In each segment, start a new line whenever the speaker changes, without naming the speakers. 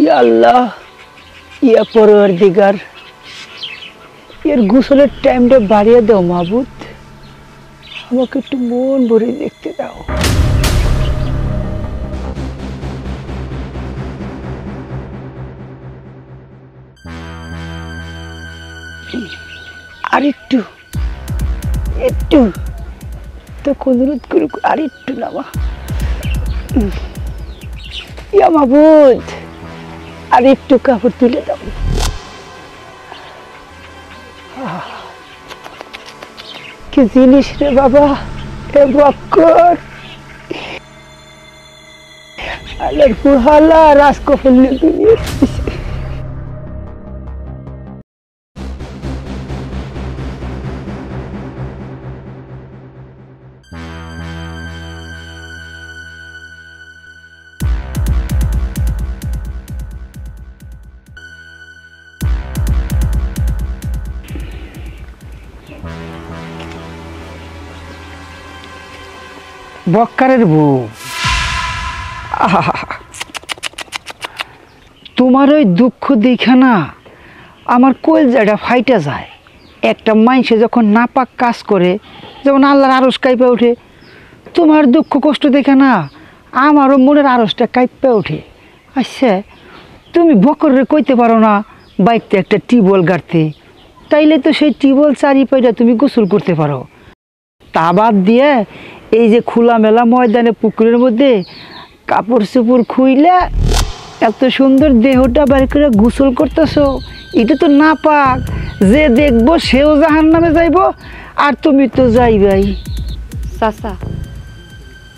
ইয়া আল্লাহ, ইয়া পরওয়ারদিগার, এর গোসলের টাইমটা বাড়িয়ে দাও মাবুদ, আমাকে একটু মন ভরে দেখতে দাও। আর একটু একটু তো অনুরোধ করুক, আর একটু নামা। ইয়া মাবুদ, আর একটু কাপড় তুলে দাও। কি জিনিস রে বাবা, এ বক্কর আল্লাহর ফুহালা রাজকফল দুনিয়া। বক্কারের বউ, তোমার ওই দুঃখ দেখে না আমার কলজাটা ফাইটা যায়। একটা মানুষে যখন নাপাক কাজ করে, যেমন আল্লাহর আরশ কাঁপে ওঠে, তোমার দুঃখ কষ্ট দেখে না আমারও মনের আরশটা কাঁপে ওঠে। আচ্ছা, তুমি বকরে কইতে পারো না বাইকতে একটা টিউবওয়েল গাড়তে, তাইলে তো সেই টিউবওয়েল চারিপাইটা তুমি গোসল করতে পারো। তা বাদ দিয়ে এই যে খোলামেলা ময়দানে পুকুরের মধ্যে কাপড় চোপড় খুইলে এত সুন্দর দেহটা বের করে গোসল করতেছো, এটা তো না পাক। যে দেখবো সেও জাহান্নামে যাইব, আর তুমি তো যাইবাই।
চাচা,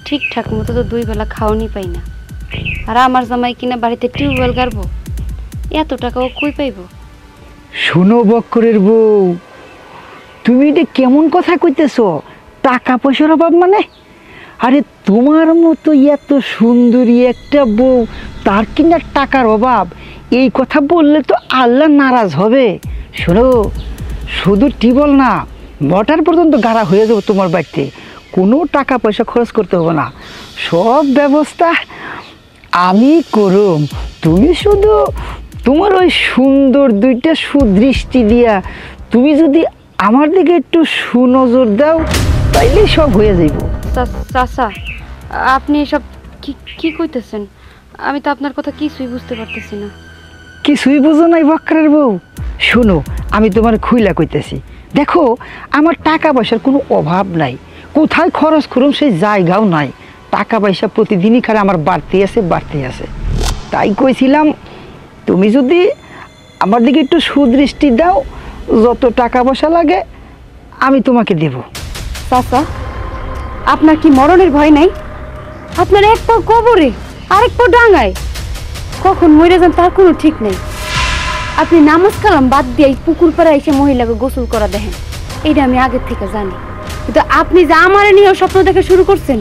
ঠিকঠাক মতো তো 2 বেলা খাওয়ানি পাই না, আর আমার জামাই কিনা বাড়িতে টিউবওয়েল গাড়বো, এত টাকা ও কই পাইব?
শুনো বক্করের বউ, তুমি এটা কেমন কথা কইতেছো? টাকা পয়সার অভাব মানে? আরে তোমার মতো এত সুন্দরী একটা বউ, তার কিনা টাকার অভাব? এই কথা বললে তো আল্লাহ নারাজ হবে। শোনো, শুধু টিউবওয়েল না, মোটর পর্যন্ত গাড়া হয়ে যাবো তোমার বাড়িতে। কোনো টাকা পয়সা খরচ করতে হবে না, সব ব্যবস্থা আমি করুম। তুমি শুধু তোমার ওই সুন্দর 2টা সুদৃষ্টি দিয়া তুমি যদি আমার দিকে একটু সুনজর দাও, তাইলে সব হয়ে যাইব।
চাচা, আপনি এসব কি কইতেছেন? আমি তো আপনার কথা কিছুই বুঝতে পারতেছি না।
কিছুই বুঝো নাই বক্করের বউ? শোনো, আমি তোমার খুইলা কইতেছি। দেখো, আমার টাকা পয়সার কোনো অভাব নাই, কোথায় খরচ করুম সেই জায়গাও নাই। টাকা পয়সা প্রতিদিনই খারে আমার বাড়তে আছে। তাই কইছিলাম, তুমি যদি আমার দিকে একটু সুদৃষ্টি দাও, যত টাকা পয়সা লাগে আমি তোমাকে দেব।
চাচা, আপনার কি মরণের ভয় নাই? আপনার এক পা কবরে, আরেক পা ডাঙায়, কখন মরে যান তার কোনো ঠিক নেই। আপনি নামাজ কালাম বাদ দিয়ে এই পুকুর পাড়ে এসে মহিলাকে গোসল করা দেখেন, এটা আমি আগের থেকে জানি। কিন্তু আপনি যে আমার নিয়ে স্বপ্ন দেখে শুরু করছেন,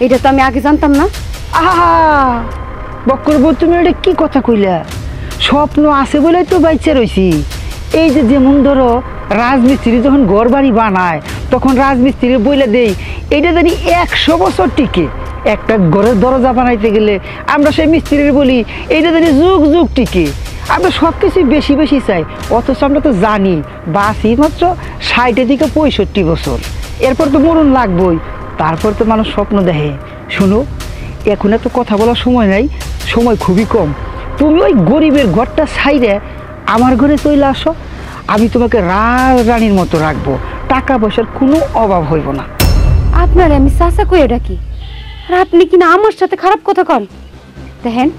এটা তো আমি আগে জানতাম না।
আহা বক্কর বউ, তুমি এটা কি কথা কইলা? স্বপ্ন আছে বলে তো বাইচে রইছি। এই যে যেমন ধরো রাজমিস্ত্রি যখন ঘর বাড়ি বানায়, তখন রাজমিস্ত্রি বইলে দেই এইটা জানি 100 বছর টিকে। একটা ঘরের দরজা বানাইতে গেলে আমরা সেই মিস্ত্রির বলি এইটা জানি যুগ যুগ টিকে। আমরা সব কিছু বেশি বেশি চাই, অথচ আমরা তো জানি বাঁচি মাত্র 60 থেকে 65 বছর, এরপর তো মরণ লাগবই। তারপর তো মানুষ স্বপ্ন দেখে। শুনো, এখন এত কথা বলার সময় নাই, সময় খুবই কম। তুমি ওই গরিবের ঘরটা ছাইরে আমার ঘরে চলে আসো, আমি তোমাকে রাজরানীর মতো রাখবো, টাকা পয়সার কোনো অভাব হইব না।
আপনার আমি চাচা কই ডাকি, আর আপনি কিনা আমার সাথে খারাপ কথা কন। দেখেন,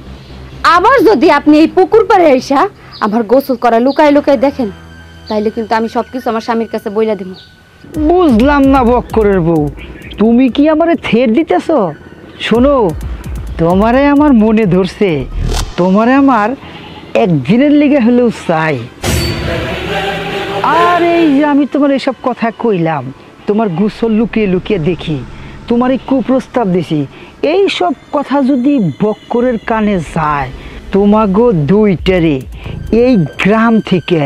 আবার যদি আপনি এই পুকুর পাড়ে আইসা আমার গোসল করা লুকায় লুকায় দেখেন, তাইলে কিন্তু আমি সবকিছু আমার স্বামীর কাছে বইলা দিব।
বুঝলাম না বক্করের বউ, তুমি কি আমারে থের দিতেছ? শোনো, তোমারে আমার মনে ধরছে, তোমারে আমার একদিনের লেগে হলেও চাই। আর এই যে আমি তোমার এসব কথা কইলাম, তোমার গোসল লুকিয়ে লুকিয়ে দেখি, তোমার এই কুপ্রস্তাব দিছি, এই সব কথা যদি বক্করের কানে যায়, তোমাগো 2টারে এই গ্রাম থেকে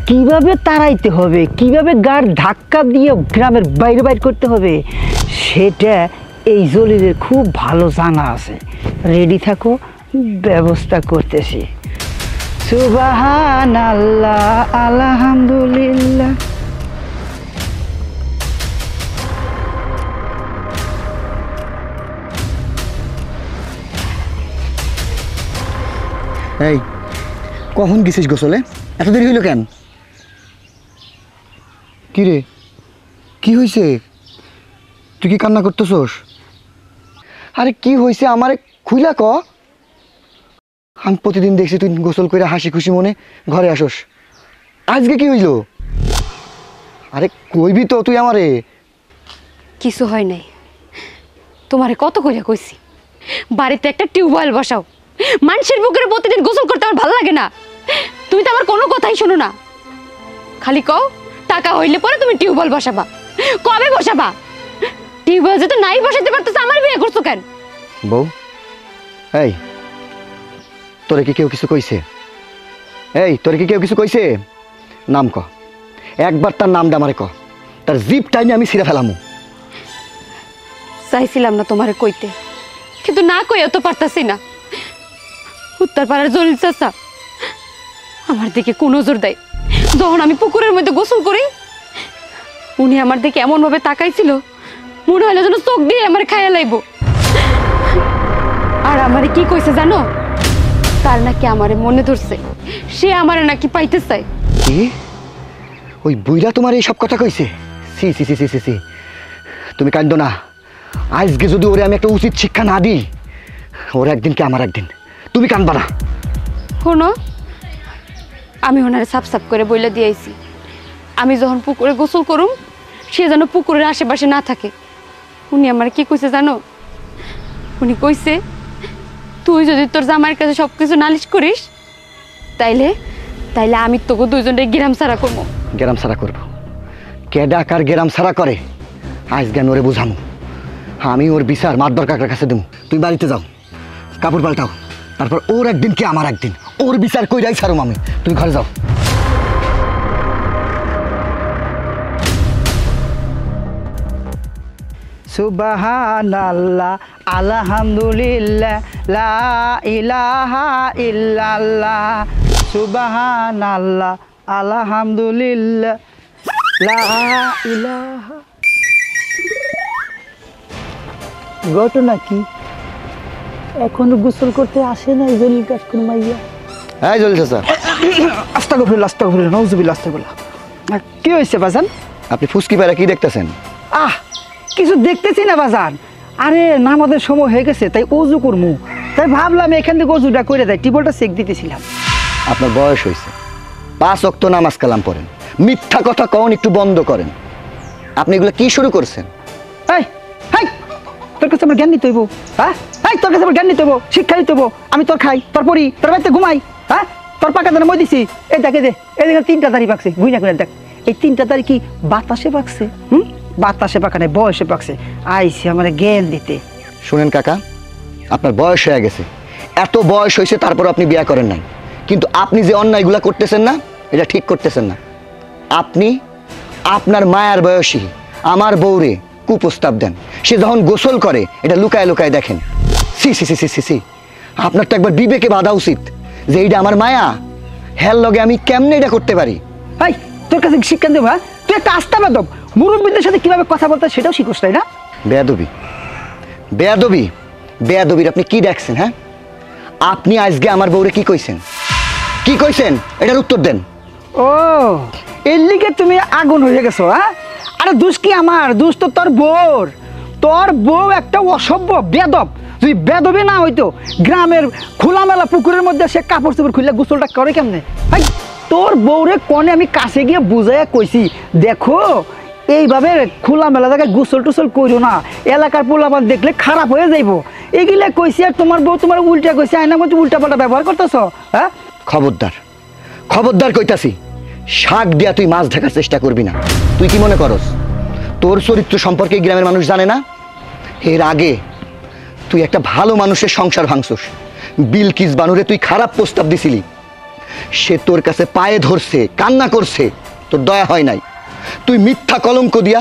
কিভাবে তাড়াইতে হবে, কিভাবে গাড় ধাক্কা দিয়ে গ্রামের বাইরে বাইর করতে হবে, সেটা এই জলিলের খুব ভালো জানা আছে। রেডি থাকো, ব্যবস্থা করতেছি। সুবহানাল্লাহ আলহামদুলিল্লাহ।
এই কখন গেছিস গোসলে? এত দেরি হইল কেন? কি রে, কি হয়েছে? তুই কি কান্না করতেছস? আরে কি হয়েছে আমারে খুইলা ক। আমি প্রতিদিন দেখছি তুই গোসল করে হাসি খুশি মনে ঘরে আসস, আজকে কি হইল? আরে কইবি তো তুই আমারে।
কিছু হয় নাই, তোমারে কত করে কইছি বাড়িতে একটা টিউবওয়েল বসাও। মানুষের পুকুরে প্রতিদিন গোসল করতে আমার ভালো লাগে না। তুমি তো আমার কোনো কথাই শোনো না, খালি কও টাকা হইলে পরে তুমি টিউবওয়েল বসাবা। কবে বসাবা? টিউবওয়েল যেহেতু নাই বসাইতে পারতেছ, আমার বিয়ে করছো কেন?
বউ, এই তোরে কি কেউ কিছু কইছে? এই তোরে কি কেউ কিছু কইছে? নাম ক, একবার তার নামটা আমারে ক, তার জিপ টাইমে আমি ছিঁড়ে ফেলামু।
চাইছিলাম না তোমারে কইতে, কিন্তু না কইও তো পারতাছি না। উত্তরপাড়ার জলিল চাচা আমার দিকে কোন নজর দেয় যখন আমি পুকুরের মধ্যে গোসল করি। উনি আমার দিকে এমন ভাবে তাকাইছিল, মনে হলো যেন চোখ দিয়ে আমার খাইয়া লাইব। আর আমারে কি কইছে জানো? তার নাকি আমারে মনে ধরছে, সে আমারে নাকি পাইতে চায়।
কি? ওই বুইরা তোমার এই সব কথা কইছে? সি সি সি সি সি সি, তুমি কান্দো না। আজকে যদি ওরে আমি একটা উচিত শিক্ষা না দিই, ওর একদিন কি আমার একদিন। তুমি কান্দবা না।
শোনো, আমি ওনারে সাপ সাপ করে বইলা দিয়েছি, আমি যখন পুকুরে গোসল করুম সে যেন পুকুরের আশেপাশে না থাকে। উনি আমার কি কইছে জানো? উনি কইছে তুই যদি তোর জামাইয়ের কাছে সব কিছু নালিশ করিস, তাইলে তাইলে আমি তোকে দুইজনে গ্রাম ছাড়া করবো।
গেরাম সারা করবো? কেডা কার গেরাম সারা করে আজ জ্ঞান ওরে বুঝামু। আমি ওর বিচার মাতবর কাকার কাছে দেবো। তুই বাড়িতে যাও, কাপড় পাল্টাও, তারপর ওর একদিন কি আমার একদিন, ওর বিচার কইরাই ছাড়ুম আমি। তুমি ঘরে যাও।
সুবহানাল্লাহ আলহামদুলিল্লাহ লা ইলাহা ইল্লাল্লাহ। সুবহানাল্লাহ আলহামদুলিল্লাহ লা ইলাহা। ঘটনা কি? এখনো গোসল করতে আসে না এই জলিল কাকুর মাইয়া?
হ্যাঁ জলিল চাচা।
আস্তাগফিরুল্লাহ আস্তাগফিরুল্লাহ নাউজুবিল্লাহ আস্তাগফিরুল্লাহ। কি হয়েছে বাজান?
আপনি ফুসকি পায়রা কি দেখতেছেন?
আহ, কিছু দেখতেছি না বাজান। আরে নামাজের সময় হয়ে গেছে, তাই অজু করমু, তাই ভাবলাম এখান থেকে অজুটা করে দেয়, টিবলটা চেক দিতেছিলাম।
আপনার বয়স হয়েছে, 5 ওয়াক্ত নামাজ কালাম পড়েন, মিথ্যা কথা কন একটু বন্ধ করেন। আপনি এগুলো কি শুরু করছেন?
এই হাই, তোর কাছে আমার জ্ঞান নিতে হইব? হ্যাঁ, এই তোর কাছে আমার জ্ঞান নিতে হইব, শিক্ষা নিতে হইব। আমি তোর খাই, তোর পড়ি, তোর বাড়িতে ঘুমাই। হ্যাঁ, তোর পাকা দানে মই দিছি। এই দেখে দে, এই দেখে 3টা দাড়ি পাকছে, গুইনা করে দেখ। এই 3টা দাড়ি কি বাতাসে পাকছে? বাতাসে পাকা নাই, বয়সে পাকছে। আইসি আমার জ্ঞান দিতে।
শুনেন কাকা, আপনার বয়স হয়ে গেছে, এত বয়স হয়েছে তারপর আপনি বিয়ে করেন নাই, কিন্তু আপনি যে অন্যায়গুলা করতেছেন না, এটা ঠিক করতেছেন না। আপনি আপনার মায়ার বয়সী আমার বউরে কুপ্রস্তাব দেন, সে যখন গোসল করে এটা লুকায় লুকায় দেখেন। সি সি সি সি সি সি, আপনার তো একবার বিবেকে বাধা উচিত যে এইটা আমার মায়া, হ্যার লগে আমি কেমনে এটা করতে পারি।
এই তোর কাছে শিক্ষা দেবো? হ্যাঁ, তুই একটা আস্থা বাদক, মুরব্বীদের সাথে কিভাবে কথা বলতে সেটাও শিখোস, তাই না?
বেয়াদবি বেয়াদবি বেয়াদবির আপনি কি দেখছেন? হ্যাঁ, আপনি আজকে আমার বউরে কি কইছেন? কি কইছেন এটার উত্তর দেন।
ও, এর লিগে তুমি আগুন হয়ে গেছো? হ্যাঁ, আরে দোষ কি আমার? দোষ তো তোর বউর। তোর বউ একটা অসভ্য বেদব। যদি বেদবি না হইতো, গ্রামের খোলামেলা পুকুরের মধ্যে সে কাপড় চোপড় খুললে গোসলটা করে কেমনে? ভাই, তোর বউরে কনে আমি কাছে গিয়ে বুঝাইয়া কইছি, দেখো এইভাবে খোলামেলা জায়গায় গোসল টোসল করিও না, এলাকার পোলাপান দেখলে খারাপ হয়ে যাইবো। এগুলা কইছি, আর তোমার বউ তোমার উল্টা কইছে, আয়নার মধ্যে উল্টা পাল্টা ব্যবহার করতেছ। হ্যাঁ,
খবরদার খবরদার কইতাছি, শাক দিয়া তুই মাছ ঢাকার চেষ্টা করবি না। তুই কি মনে করস তোর চরিত্র সম্পর্কে এই গ্রামের মানুষ জানে না? এর আগে তুই একটা ভালো মানুষের সংসার ভাঙছস, বিলকিস বানুরে তুই খারাপ প্রস্তাব দিছিলি, সে তোর কাছে পায়ে ধরছে, কান্না করছে, তোর দয়া হয় নাই। তুই মিথ্যা কলঙ্ক দিয়া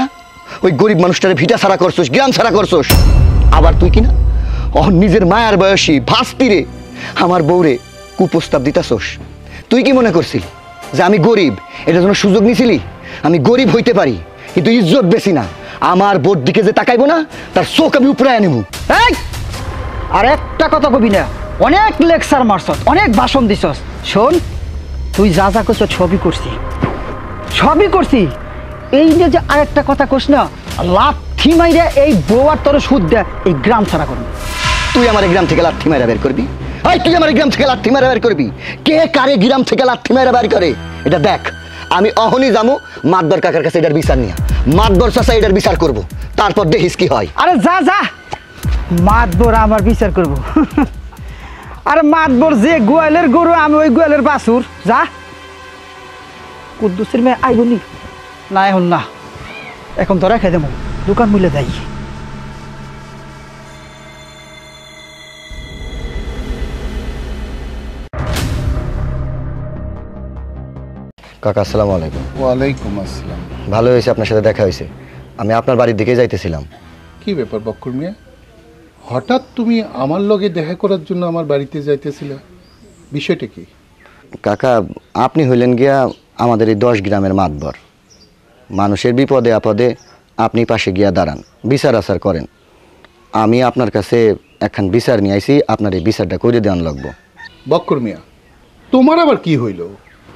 ওই গরিব মানুষটারে ভিটা ছাড়া করছস, গ্রাম ছাড়া করছস। আবার তুই কিনা নিজের মায়ার বয়সী ভাস্তিরে আমার বউরে কুপ্রস্তাব দিতাছস। তুই কি মনে করছিলি যে আমি গরিব এটার জন্য সুযোগ নিছিলি? আমি গরিব হইতে পারি কিন্তু ইজ্জত বেশি না। আমার বোর দিকে যে তাকাইবো না তার চোখ আমি উপরে আনিব।
এই আর একটা কথা কবি না, অনেক লেকচার মারছস, অনেক ভাষণ দিছস। শোন, তুই যা যা করছ সবই করছি। এই যে আরেকটা কথা কস না, লাথি মাইরে এই বউয়ার তোর সুদ দেয় এই গ্রাম ছাড়া করবি।
তুই আমার গ্রাম থেকে লাথি মারা বের করবি? তুই আমার গ্রাম থেকে লাথি মারা বের করবি? কে কারে গ্রাম থেকে লাথি মারা বের করে এটা দেখ। আমি অহনি যাবো মাতবর কাকার কাছে এটার বিচার নিয়ে, মাতবর চাচা এটার বিচার করব, তারপর দেখিস কি হয়।
আরে যা যা, মাতবর আমার বিচার করব। আরে মাতবর যে গোয়ালের গরু আমি ওই গোয়ালের বাছুর। যা, কুদ্দুসের মেয়ে আইবনি না, এখন না, এখন তো রেখে দেবো, দোকান মিলে যাই।
কাকা আসসালামু আলাইকুম।
ওয়ালাইকুম আসসালাম।
ভালো হয়েছে আপনার সাথে দেখা হয়েছে। আমি আপনার বাড়ির দিকে যাইতেছিলাম।
কি ব্যাপার বক্কর মিয়া, হঠাৎ তুমি আমার লগে দেখা করার জন্য আমার বাড়িতে যাইতেছিলে, বিষয়টা কি?
কাকা, আপনি হইলেন গিয়া আমাদের এই 10 গ্রামের মাতবর। মানুষের বিপদে আপদে আপনি পাশে গিয়া দাঁড়ান, বিচার আচার করেন। আমি আপনার কাছে একখান বিচার নিয়ে আইছি, আপনার এই বিচারটা করে দেওয়ান লাগবো।
বক্কর মিয়া, তোমার আবার কি হইল?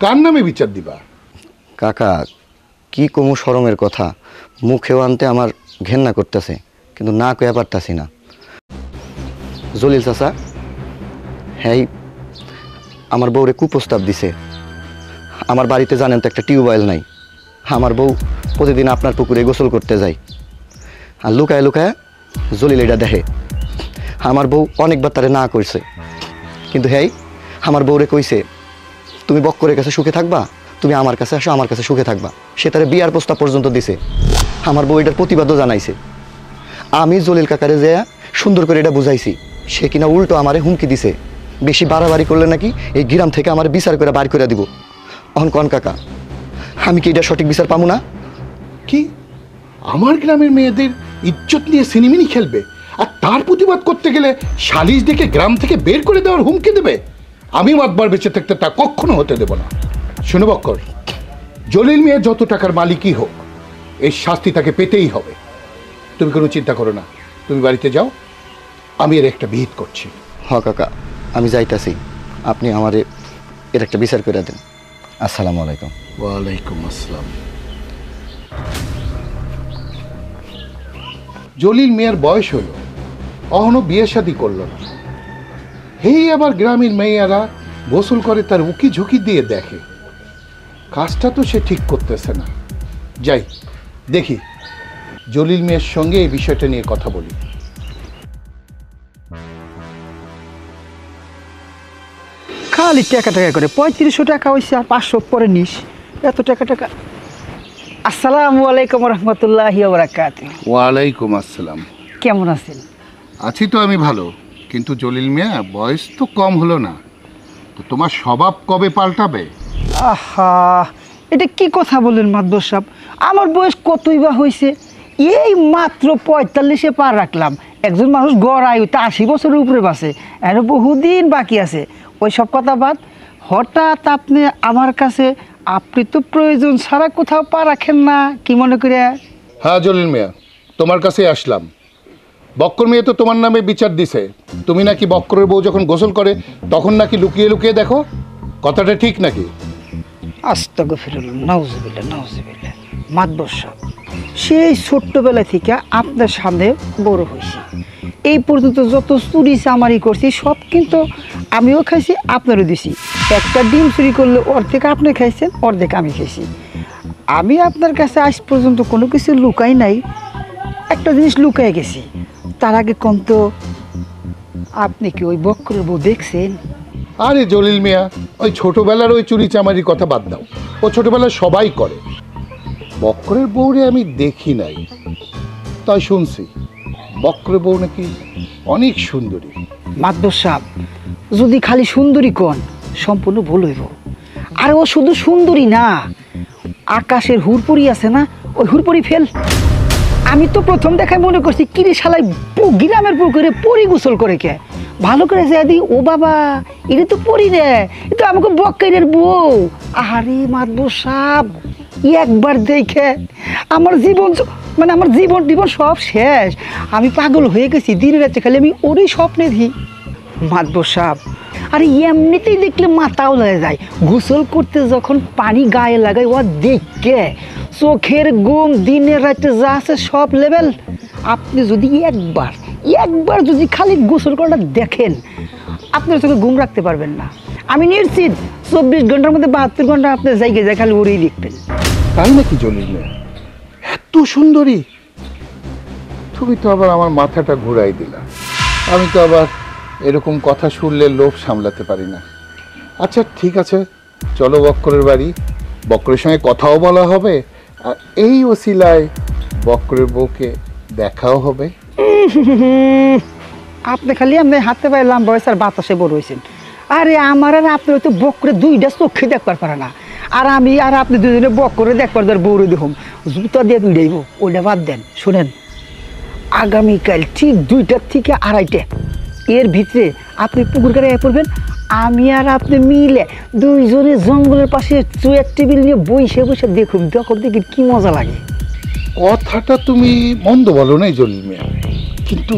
কার নামে বিচার দিবা?
কাকা, কি কমু শরমের কথা, মুখেও আনতে আমার ঘেন্না করতেছে, কিন্তু না কয়া পারতাছি না। জলিল চাচা, হ্যাঁ, আমার বউরে কুপ্রস্তাব দিছে। আমার বাড়িতে জানেন তো একটা টিউবওয়েল নাই। আমার বউ প্রতিদিন আপনার পুকুরে গোসল করতে যায়, আর লুকায় লুকায় জলিল এটা দেখে। আমার বউ অনেকবার তারে না করছে, কিন্তু হ্যাঁ, আমার বউরে কইছে তুমি বক্করের কাছে সুখে থাকবা, তুমি আমার কাছে আসো, আমার কাছে সুখে থাকবা। সে তারে বিয়ার প্রস্তাব পর্যন্ত দিছে। আমার বউ এটার প্রতিবাদও জানাইছে। আমি জলিল কাকারে যে সুন্দর করে এটা বুঝাইছি, সে কিনা উল্টো আমারে হুমকি দিছে, বেশি বাড়াবাড়ি করলে নাকি এই গ্রাম থেকে আমার বিচার করে বার করে দিব। অহন কন কাকা, আমি কি এটা সঠিক বিচার পাবো না?
কি আমার গ্রামের মেয়েদের ইজ্জত নিয়ে সিনেমিনি খেলবে, আর তার প্রতিবাদ করতে গেলে সালিশ ডেকে গ্রাম থেকে বের করে দেওয়ার হুমকি দেবে? আমি মাতবার বেঁচে থাকতে তা কখনো হতে দেব না। শোনো বক্কর, জলিল মিয়া যত টাকার মালিকই হোক, এর শাস্তি তাকে পেতেই হবে। তুমি কোনো চিন্তা করো না, তুমি বাড়িতে যাও, আমি এর একটা বিহিত করছি।
হ কাকা, আমি যাইতাছি, আপনি আমারে এর একটা বিচার করে দেন। আসসালামু আলাইকুম।
ওয়ালাইকুম আসসালাম। জলিল মিয়ার বয়স হলো, অহনো বিয়ে শাদী করলো না। হেই আবার গ্রামের মেয়েরা গোসল করে তার উকি ঝুঁকি দিয়ে দেখে। কাজটা তো সে ঠিক করতেছে না। যাই দেখি, জলিল মিয়ার সঙ্গে এই বিষয়টা নিয়ে কথা বলি।
খালি টাকা টাকা করে 3500 টাকা হয়েছে, আর 500 পরে নিস, এত টাকা টাকা। আসসালামু আলাইকুম রহমতুল্লাহি ওয়া বারাকাতুহু।
ওয়ালাইকুম আসসালাম।
কেমন আছেন?
আছি তো আমি ভালো, কিন্তু জলিল মিয়া বয়স তো কম হলো না, তো তোমার স্বভাব কবে পাল্টাবে?
আহা, এটা কি কথা বলেন মাদবর সাহেব? আমার বয়স কতই বা হয়েছে, এই মাত্র 45-এ পার রাখলাম। একজন মানুষ গড় আয়ু তা 80 বছরের উপরে বাঁচে, আরো বহুদিন বাকি আছে। ওই সব কথা বাদ, হঠাৎ আপনি আমার কাছে, আপনি তো প্রয়োজন ছাড়া কোথাও পা রাখেন না, কি মনে করে?
হ্যাঁ জলিল মিয়া, তোমার কাছে আসলাম। বক্কর মেয়ে তো তোমার নামে বিচার দিছে, তুমি নাকি বক্করের বউ যখন গোসল করে তখন নাকি লুকিয়ে লুকিয়ে দেখো, কথাটা ঠিক নাকি?
আস্তাগফিরুল্লাহ, নাউজুবিল্লাহ নাউজুবিল্লাহ। মাদবর সাহেব, সেই ছোট্টবেলা থেকে আপনার সামনে বড় হয়েছি, এই পর্যন্ত যত চুরি চামারি করছি সব কিন্তু আমিও খাইছি, আপনারও দিছি। একটা ডিম চুরি করলে অর্ধেক আপনি খাইছেন, অর্ধেক আমি খাইছি। আমি আপনার কাছে আজ পর্যন্ত কোনো কিছু লুকাই নাই, একটা জিনিস লুকাই গেছি। তার আগে কোন তো, আপনি কি ওই বক্করের বউ দেখছেন?
আরে জলিল মিয়া, ওই ছোটবেলার ওই চুরি চামারির কথা বাদ দাও, ও ছোটবেলায় সবাই করে। বক্করের বউরে আমি দেখি নাই, তাই শুনছি বক্করের বউ নাকি অনেক সুন্দরী।
মাদবর সাহেব, যদি খালি সুন্দরী কোন, সম্পূর্ণ ভুল হইব। আর ও শুধু সুন্দরী না, আকাশের হুরপুরি আছে না, ওই হুরপুরি ফেল। আমি তো প্রথম দেখায় মনে করছি কিরে শালাই গ্রামের পুকুরে পরি গোসল করে কে, ভালো করে দি ও বাবা এটা তো পড়ি রে, এটা আমাকে বক্কাইরের বউ। আরে মাতবর সাহেব একবার দেখে আমার জীবন মানে আমার জীবন টিবন সব শেষ। আমি পাগল হয়ে গেছি, দিনে রাতে খালি আমি ওরই স্বপ্নে দিই। মাতবর সাহেব আরে এমনিতেই দেখলে মাথাও লাগে যায়, গোসল করতে যখন পানি গায়ে লাগাই ও দেখে চোখের ঘুম দিনে রাতে যা আছে সব লেভেল। আপনি যদি একবার যদি খালি গোসল করাটা দেখেন, আপনার চোখে ঘুম রাখতে পারবেন না। আমি নিশ্চিত 24 ঘন্টার মধ্যে 72 ঘন্টা আপনার জায়গায় যায় খালি ওরেই দেখবেন।
তাই নাকি জলিল মিয়া? এত সুন্দরী? তুমি তো আবার আমার মাথাটা ঘুরাই দিলা। আমি তো আবার এরকম কথা শুনলে লোভ সামলাতে পারি না। আচ্ছা ঠিক আছে, চলো বক্করের বাড়ি, বক্করের সঙ্গে কথাও বলা হবে, আর এই ওসিলায় বক্করের বউকে দেখাও হবে।
আপনি খালি আপনি হাতে পায়ে লম্বা হয়েছে আর বাতাসে বড় হয়েছেন। আরে আমার আর আপনার তো বক্করে দুইটা চোখে দেখবার পারে না, আর আমি আর আপনি দুজনে বক্করে দেখবার ধর বউরে দেখুন জুতা দিয়ে দুইটাইব। ওইটা বাদ দেন, শোনেন আগামীকাল ঠিক 2টা থেকে 2:30 এর ভিতরে আপনি পুকুর কারে পড়বেন। আমি আর আপনি মিলে দুইজনে জঙ্গলের পাশে চুয়ের টেবিল নিয়ে বসে বসে দেখুন, দেখি কি মজা লাগে।
কথাটা তুমি মন্দ বলো নাই জলিল মিয়া, কিন্তু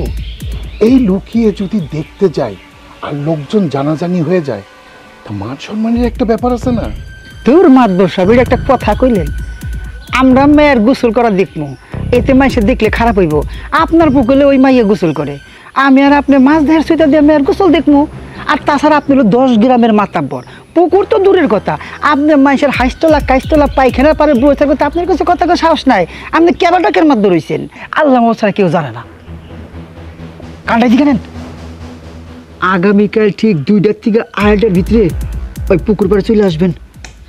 এই লুকিয়ে যদি দেখতে যাই আর লোকজন জানাজানি হয়ে যায়, তা মান সম্মানের একটা ব্যাপার আছে না?
তোর মাতবর সাহেব এটা একটা কথা কইলেন। আমরা মেয়ের গোসল করা দেখবো, এতে মাইসে দেখলে খারাপ হইব। আপনার পুকুরে ওই মাইয়ে গোসল করে, আমি আর আপনি মাছ ধরার সুইটা দিয়ে মেয়ের গোসল দেখবো। আর তাছাড়া আপনি হলো 10 গ্রামের মাতাব্বর, পুকুর তো দূরের কথা, আপনার মাইসের হাইস্তলা কাইস্তলা পায়খানার পারে বই থাকবে, তা আপনার কাছে কথা সাহস নাই। আপনি কেবাটাকের মাধ্যমে রয়েছেন, আল্লাহ ছাড়া কেউ জানে না। কান্ডাই দিকে নেন, আগামীকাল ঠিক 2টা থেকে 2:30 ভিতরে ওই পুকুর পাড়ে চলে আসবেন।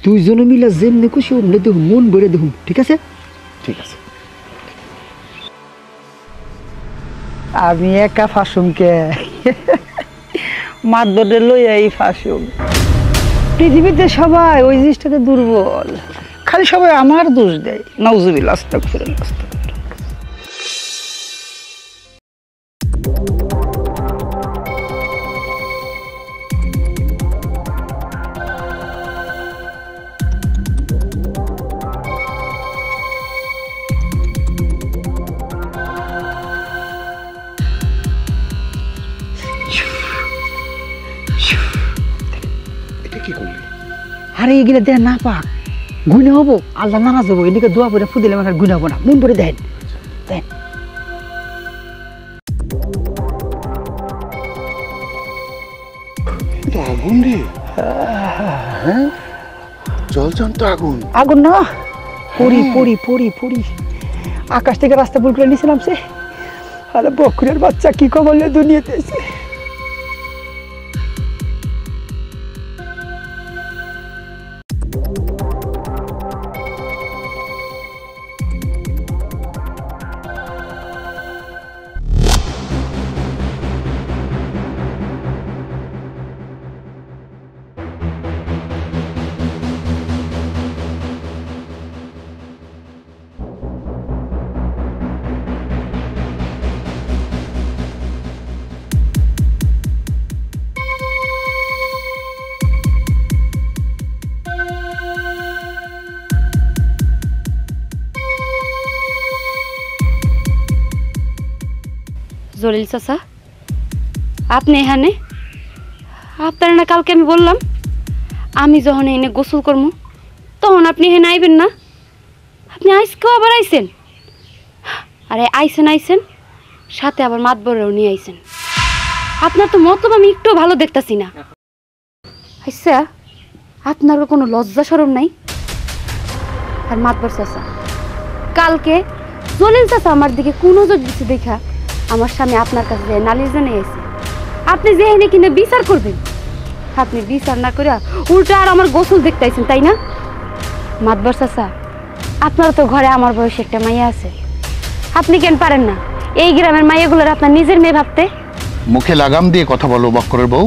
দুইজনে মিলে যেমনি খুশি অমনি দেখুন, মন ভরে দেখুন, ঠিক আছে?
ঠিক আছে।
আমি একা ফাঁসুমকে মাতবরে লইয়াই ফাঁসুম। পৃথিবীতে সবাই ওই জিনিসটাতে দুর্বল, খালি সবাই আমার দোষ দেয়। নাউজুবিল্লাহ, আস্তাগফিরুল্লাহ, আস্তাগফিরুল্লাহ।
এটা কি করলি?
আরে এগুলো দেন না পাক, গুণে হবো, আল্লাহ নারাজ হবো। এদিকে দোয়া করে ফুদিলে আমার গুণে হবো না, মন করে দেন দেন।
এটা আগুন রে। হ্যাঁ, জলজন্ত আগুন।
আগুন না, পড়ি পড়ি পড়ি পড়ি আকাশ থেকে রাস্তা ভুল করে নিয়েছিলাম সে। আরে বকুরের বাচ্চা কি কবলে দুনিয়াতে এসে।
জলিল চাচা, আপনি এখানে? আপনার না কালকে আমি বললাম আমি যখন এনে গোসল করবো তখন আপনি এখানে আইবেন না। আপনি আইসকেও আবার আইসেন, আরে আইসেন সাথে আবার মাতবরেও নিয়ে আইসেন। আপনার তো মতলব আমি একটু ভালো দেখতাছি না। আচ্ছা, আপনারও কোনো লজ্জা শরম নাই? আর মাতবর চাচা, কালকে জলিল চাচা আমার দিকে কোন নজর দিচ্ছে দেখা আমার স্বামী আপনার কাছে যে নালিশ জানিয়ে এসে, আপনি যে এনে কিনে বিচার করবেন, আপনি বিচার না করে উল্টা আর আমার গোসল দেখতে আইছেন, তাই না? মাতবর চাচা, আপনার তো ঘরে আমার বয়সে একটা মাইয়া আছে, আপনি কেন পারেন না এই গ্রামের মাইয়াগুলোর আপনার নিজের মেয়ে ভাবতে?
মুখে লাগাম দিয়ে কথা বলো বক্করের বউ।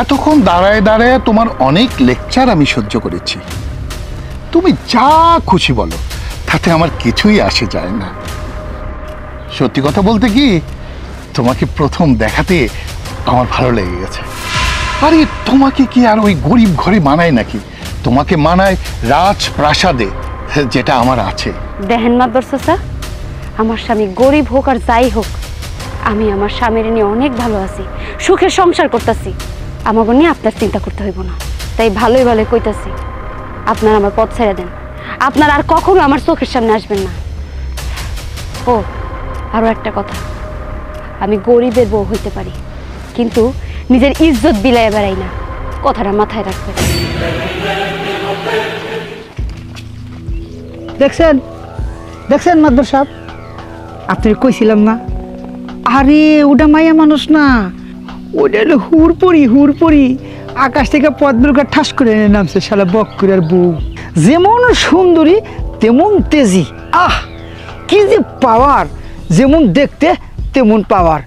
এতক্ষণ দাঁড়ায় দাঁড়ায় তোমার অনেক লেকচার আমি সহ্য করেছি। তুমি যা খুশি বলো, তাতে আমার কিছুই আসে যায় না। সত্যি কথা বলতে কি, তোমাকে প্রথম দেখাতে আমার ভালো লেগে গেছে। আরে তোমাকে কি আর ওই গরিব ঘরে মানায় নাকি? তোমাকে মানায় রাজপ্রাসাদে, যেটা আমার আছে।
দেখেন মাতবর চাচা, আমার স্বামী গরিব হোক আর যাই হোক, আমি আমার স্বামীর নিয়ে অনেক ভালো আছি, সুখের সংসার করতেছি। আমাকে নিয়ে আপনার চিন্তা করতে হইব না। তাই ভালোই ভালোই কইতাছি, আপনার আমার পথ ছেড়ে দেন। আপনার আর কখনো আমার চোখের সামনে আসবেন না। ও আরো একটা কথা, আমি গরিবের বউ হইতে পারি, কিন্তু নিজের ইজ্জত বিলাইয়া বেড়াই না। কথাটা মাথায় রাখবেন।
দেখছেন দেখছেন মাদবর সাহেব, আপনি কইছিলাম না? আরে ওটা মায়া মানুষ না, ওটা হলো হুড়পড়ি। আকাশ থেকে পদ্মকা ঠাস করে এনে নামছে শালা বক্কুরের বউ। যেমন সুন্দরী তেমন তেজি, আহ কি যে পাওয়ার! যেমন দেখতে তেমন পাওয়ার।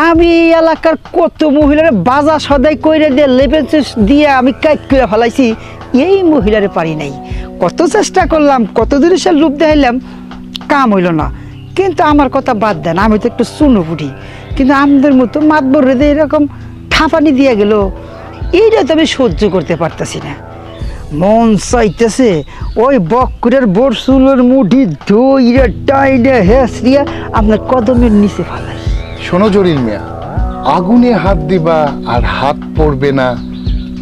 আমি এই এলাকার কত মহিলার বাজা সদাই কইরে দিয়ে লেপেন দিয়ে আমি কাইট করে ফেলাইছি, এই মহিলারে পারি নাই। কত চেষ্টা করলাম, কত জিনিসের রূপ দেখাইলাম, কাম হইল না। কিন্তু আমার কথা বাদ দেন, আমি তো একটু চুনো ফুটি, কিন্তু আমাদের মতো মাতবর রেদে এরকম ঠাপানি দিয়ে গেল, এইটা তো আমি সহ্য করতে পারতেছি না। মন চাইতেছে ওই বক্কুরের বরসুলের মুঠি ধইরে টাইরে হেসরিয়া আপনার কদমের নিচে ফালাই।
শোনো জলিল মিয়া, আগুনে হাত দিবা আর হাত পড়বে না,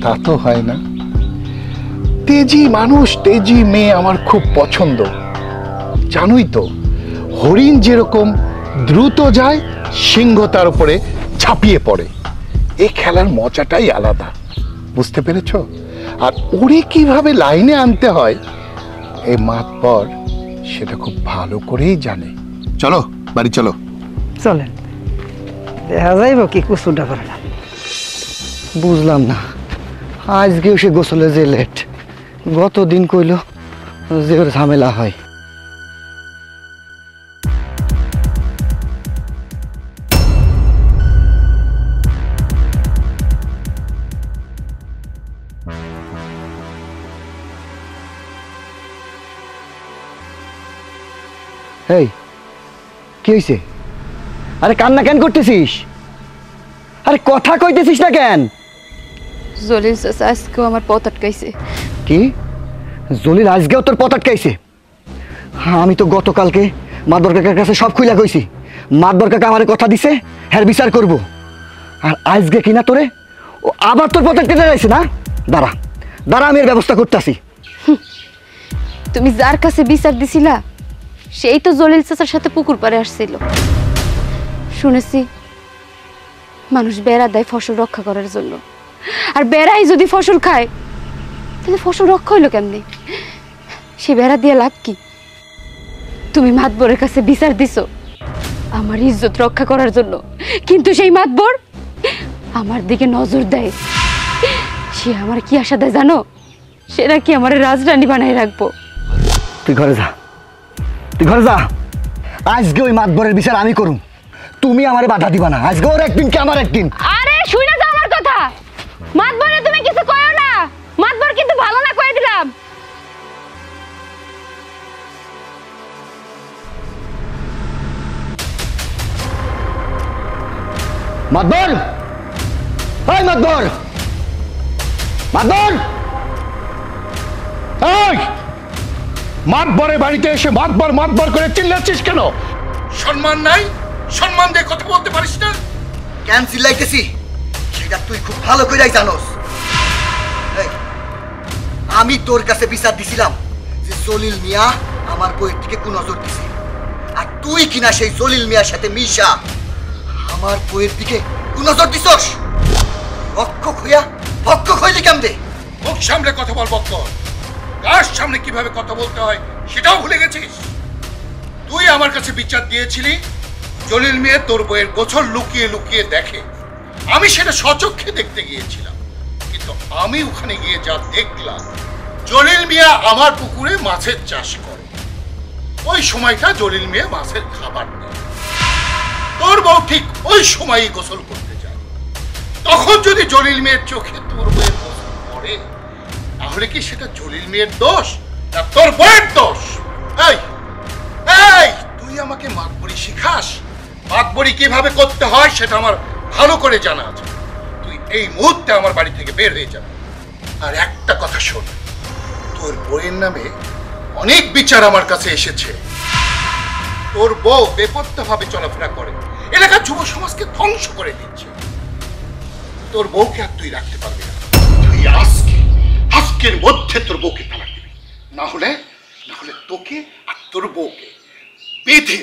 তা তো হয় না। তেজি মানুষ, তেজি মেয়ে আমার খুব পছন্দ। জানোই তো, হরিণ যেরকম দ্রুত যায়, সিংহ তার উপরে ঝাঁপিয়ে পড়ে। এই খেলার মজাটাই আলাদা, বুঝতে পেরেছ? আর ওরে কিভাবে লাইনে আনতে হয় এই মাতবর সেটা খুব ভালো করেই জানে। চলো বাড়ি চলো।
চলেন, দেখা যাইব কি কুসুটা করলাম।
বুঝলাম না, আজকেও সে গোসলে যে লেট, গতদিন কইল যে ওর ঝামেলা হয়। এই কি হয়েছে? আরে কান্না কেন করতেছিস? আরে কথা কইতেছিস না কেন?
জলিল চাচা আজকেও আমার পথ আটকাইছে।
কি? জলিল আজকেও তোর পথ আটকাইছে? হ্যাঁ, আমি তো গতকালকে মাদবর কাকার কাছে সব খুইলা কইছি। মাদবর কাকা আমার কথা দিছে, হ্যাঁ বিচার করব। আর আজকে কিনা তোরে ও আবার তোর পথ আটকে যাইছে না? দাঁড়া দাঁড়া, আমি এর ব্যবস্থা করতেছি।
তুমি যার কাছে বিচার দিছিলা সেই তো জলিল চাচার সাথে পুকুর পাড়ে আসছিল। শুনেছি মানুষ বেড়া দেয় ফসল রক্ষা করার জন্য, আর বেড়াই যদি ফসল খায় তাহলে ফসল রক্ষা হইলো কেমনে? সে বেড়া দিয়ে লাভ কি? তুমি মাতবরের কাছে বিচার দিছো আমার ইজ্জত রক্ষা করার জন্য, কিন্তু সেই মাতবর আমার দিকে নজর দেয়। সে আমার কি আশা দেয় জানো? সেটা কি আমার রাজরানী বানাই রাখবো।
তুই ঘরে যা, তুই ঘরে যা। আজকে ওই মাতবরের বিচার আমি করুম, তুমি আমারে বাধা দিবা না। আজকে ওর একদিন কি আমার একদিন।
আরে শুনে যাও আমার কথা। মাতবরে তুমি কিছু কইও না, মাতবর কিন্তু ভালো না কই দিলাম।
মাতবর, এই মাতবর, মাতবর,
এই মাতবরের বাড়িতে এসে মাতবর মাতবর করে চিল্লাচ্ছিস কেন? সম্মান নাই? সম্মান দিয়ে কথা বলতে পারিস না?
কেন চিল্লাইতেছি সেটা তুই খুব ভালো কইরাই জানোস। এই, আমি তোর কাছে বিচার দিছিলাম যে জলিল মিয়া আমার বইয়ের দিকে কুনজর দিছে, আর তুই কিনা সেই জলিল মিয়ার সাথে মিশা আমার বইয়ের দিকে কুনজর দিছস। ভক্ষক হইয়া ভক্ষক হইলি কেমনে?
মুখ সামনে কথা বল বক্কর। কার সামনে কিভাবে কথা বলতে হয় সেটাও ভুলে গেছিস? তুই আমার কাছে বিচার দিয়েছিলি জলিল মিয়া তোর বইয়ের গোছল লুকিয়ে লুকিয়ে দেখে। আমি সেটা সচক্ষে দেখতে গিয়েছিলাম, কিন্তু আমি ওখানে গিয়ে যা দেখলাম, জলিল মিয়া আমার পুকুরে মাছের চাষ করে। ওই সময়টা জলিল মিয়া মাছের খাবার নেয়। তোর বউ ঠিক ওই সময়ই গোসল করতে যায়। তখন যদি জলিল মিয়ার চোখে তোর বইয়ের গোসল পড়ে, তাহলে কি সেটা জলিল মিয়ার দোষ না তোর বইয়ের দোষ? এই এই, তুই আমাকে মাতবরি শিখাস? বাদবড়ি কিভাবে করতে হয় সেটা আমার ভালো করে জানা আছে। তুই এই মুহূর্তে আমার বাড়ি থেকে বের হয়ে যাবে। আর একটা কথা শোন, তোর বউয়ের নামে অনেক বিচার আমার কাছে এসেছে। তোর বউ বেপত্তা ভাবে চলাফেরা করে, এলাকার যুব সমাজকে ধ্বংস করে দিচ্ছে। তোর বউকে আর তুই রাখতে পারবি না। তুই আজকের মধ্যে তোর বউকে তালাক দিবি, না হলে তোকে আর তোর বউকে বেঁধে